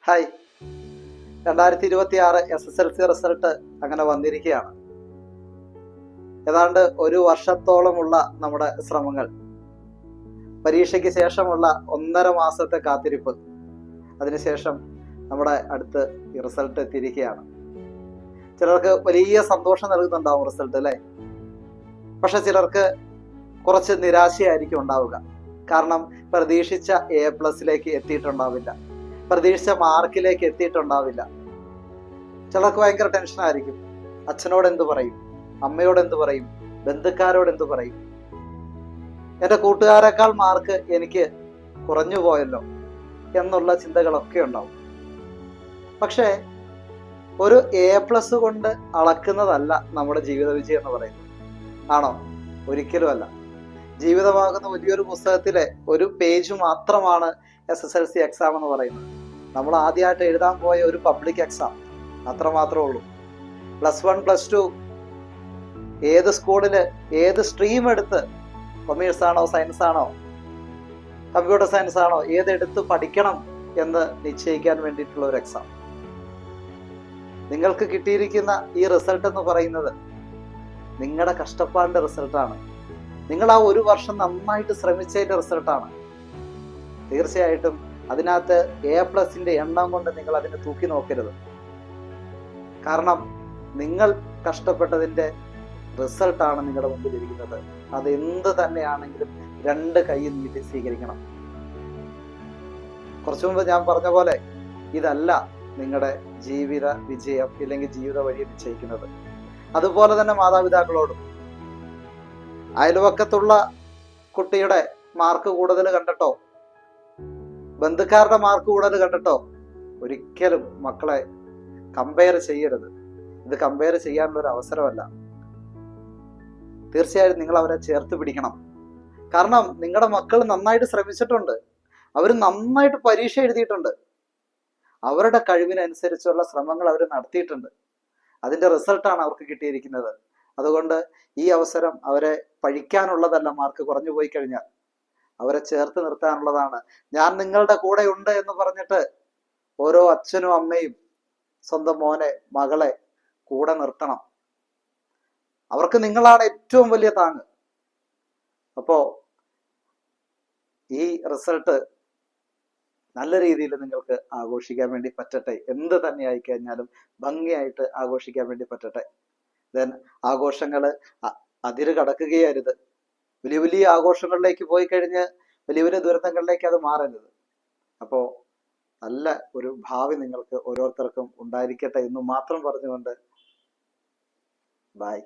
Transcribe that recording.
Hi, 2026 SSLC result അങ്ങനെ വന്നിരിക്കുകയാണ്. ഏതാണ്ട് ഒരു വർഷത്തോളമുള്ള നമ്മുടെ ശ്രമങ്ങൾ, പരീക്ഷയ്ക്ക് ശേഷമുള്ള 1.5 മാസത്തെ കാത്തിരിപ്പ്, അതിനുശേഷം നമ്മുടെ അടുത്ത് ഈ റിസൾട്ട് എത്തിയിരിക്കുകയാണ്. ചിലർക്ക് വലിയ സന്തോഷം നൽകുന്നുണ്ടാവും റിസൾട്ട്, അല്ലേ? പക്ഷെ ചിലർക്ക് കുറച്ച് നിരാശയായിരിക്കും ഉണ്ടാവുക. കാരണം പ്രതീക്ഷിച്ച A+ലേക്ക് എത്തിയിട്ടുണ്ടാവില്ല, പ്രതീക്ഷിച്ച മാർക്കിലേക്ക് എത്തിയിട്ടുണ്ടാവില്ല. ചിലർക്ക് ഭയങ്കര ടെൻഷനായിരിക്കും. അച്ഛനോട് എന്തു പറയും, അമ്മയോട് എന്തു പറയും, ബന്ധുക്കാരോട് എന്തു പറയും, എൻ്റെ കൂട്ടുകാരെക്കാൾ മാർക്ക് എനിക്ക് കുറഞ്ഞു പോയല്ലോ എന്നുള്ള ചിന്തകളൊക്കെ ഉണ്ടാവും. പക്ഷേ ഒരു A+ കൊണ്ട് അളക്കുന്നതല്ല നമ്മുടെ ജീവിത വിജയം എന്ന് പറയുന്നത്. ആണോ? ഒരിക്കലും അല്ല. ജീവിതമാകുന്ന വലിയൊരു പുസ്തകത്തിലെ ഒരു പേജ് മാത്രമാണ് SSLC എക്സാം എന്ന് പറയുന്നത്. നമ്മൾ ആദ്യമായിട്ട് എഴുതാൻ പോയ ഒരു പബ്ലിക് എക്സാം, അത്രമാത്രമേ ഉള്ളൂ. +1 +2 ഏത് സ്കൂളില് ഏത് സ്ട്രീം എടുത്ത്, കൊമേഴ്സ് ആണോ സയൻസ് ആണോ കമ്പ്യൂട്ടർ സയൻസ് ആണോ, ഏതെടുത്ത് പഠിക്കണം എന്ന് നിശ്ചയിക്കാൻ വേണ്ടിയിട്ടുള്ള ഒരു എക്സാം. നിങ്ങൾക്ക് കിട്ടിയിരിക്കുന്ന ഈ റിസൾട്ട് എന്ന് പറയുന്നത് നിങ്ങളുടെ കഷ്ടപ്പാടിന്റെ റിസൾട്ടാണ്. നിങ്ങൾ ആ ഒരു വർഷം നന്നായിട്ട് ശ്രമിച്ചതിന്റെ റിസൾട്ടാണ്. തീർച്ചയായിട്ടും അതിനകത്ത് A+ന്റെ എണ്ണം കൊണ്ട് നിങ്ങൾ അതിനെ തൂക്കി നോക്കരുത്. കാരണം നിങ്ങൾ കഷ്ടപ്പെട്ടതിന്റെ റിസൾട്ടാണ് നിങ്ങളുടെ മുമ്പിൽ ഇരിക്കുന്നത്. അത് എന്ത് തന്നെയാണെങ്കിലും 2 കൈ നീട്ടി സ്വീകരിക്കണം. കുറച്ചു മുമ്പ് ഞാൻ പറഞ്ഞ പോലെ ഇതല്ല നിങ്ങളുടെ ജീവിത വിജയം ഇല്ലെങ്കിൽ ജീവിത വഴി നിശ്ചയിക്കുന്നത്. അതുപോലെ തന്നെ മാതാപിതാക്കളോടും, അയൽവക്കത്തുള്ള കുട്ടിയുടെ മാർക്ക് കൂടുതൽ കണ്ടിട്ടോ, ബന്ധുക്കാരുടെ മാർക്ക് കൂടുതൽ കണ്ടിട്ടോ ഒരിക്കലും മക്കളെ കമ്പയർ ചെയ്യരുത്. ഇത് കമ്പയർ ചെയ്യാനുള്ള ഒരു അവസരമല്ല. തീർച്ചയായും നിങ്ങൾ അവരെ ചേർത്ത് പിടിക്കണം. കാരണം നിങ്ങളുടെ മക്കൾ നന്നായിട്ട് ശ്രമിച്ചിട്ടുണ്ട്, അവർ നന്നായിട്ട് പരീക്ഷ എഴുതിയിട്ടുണ്ട്, അവരുടെ കഴിവിനനുസരിച്ചുള്ള ശ്രമങ്ങൾ അവർ നടത്തിയിട്ടുണ്ട്. അതിന്റെ റിസൾട്ടാണ് അവർക്ക് കിട്ടിയിരിക്കുന്നത്. അതുകൊണ്ട് ഈ അവസരം അവരെ പഴിക്കാനുള്ളതല്ല. മാർക്ക് കുറഞ്ഞു പോയി കഴിഞ്ഞാൽ അവരെ ചേർത്ത് നിർത്താനുള്ളതാണ്. ഞാൻ നിങ്ങളുടെ കൂടെ ഉണ്ട് എന്ന് പറഞ്ഞിട്ട് ഓരോ അച്ഛനും അമ്മയും സ്വന്തം മോനെ മകളെ കൂടെ നിർത്തണം. അവർക്ക് നിങ്ങളാണ് ഏറ്റവും വലിയ താങ്ങ്. അപ്പോ ഈ റിസൾട്ട് നല്ല രീതിയിൽ നിങ്ങൾക്ക് ആഘോഷിക്കാൻ വേണ്ടി പറ്റട്ടെ. എന്ത് തന്നെ ആയി കഴിഞ്ഞാലും ഭംഗിയായിട്ട് ആഘോഷിക്കാൻ വേണ്ടി പറ്റട്ടെ. ദെൻ ആഘോഷങ്ങള് അതിര് കടക്കുകയരുത്. വലിയ വലിയ ആഘോഷങ്ങളിലേക്ക് പോയി കഴിഞ്ഞ് വലിയ വലിയ ദുരന്തങ്ങളിലേക്ക് അത് മാറരുത്. അപ്പോ നല്ല ഒരു ഭാവി നിങ്ങൾക്ക് ഓരോരുത്തർക്കും ഉണ്ടായിരിക്കട്ടെ എന്ന് മാത്രം പറഞ്ഞുകൊണ്ട് ബൈ.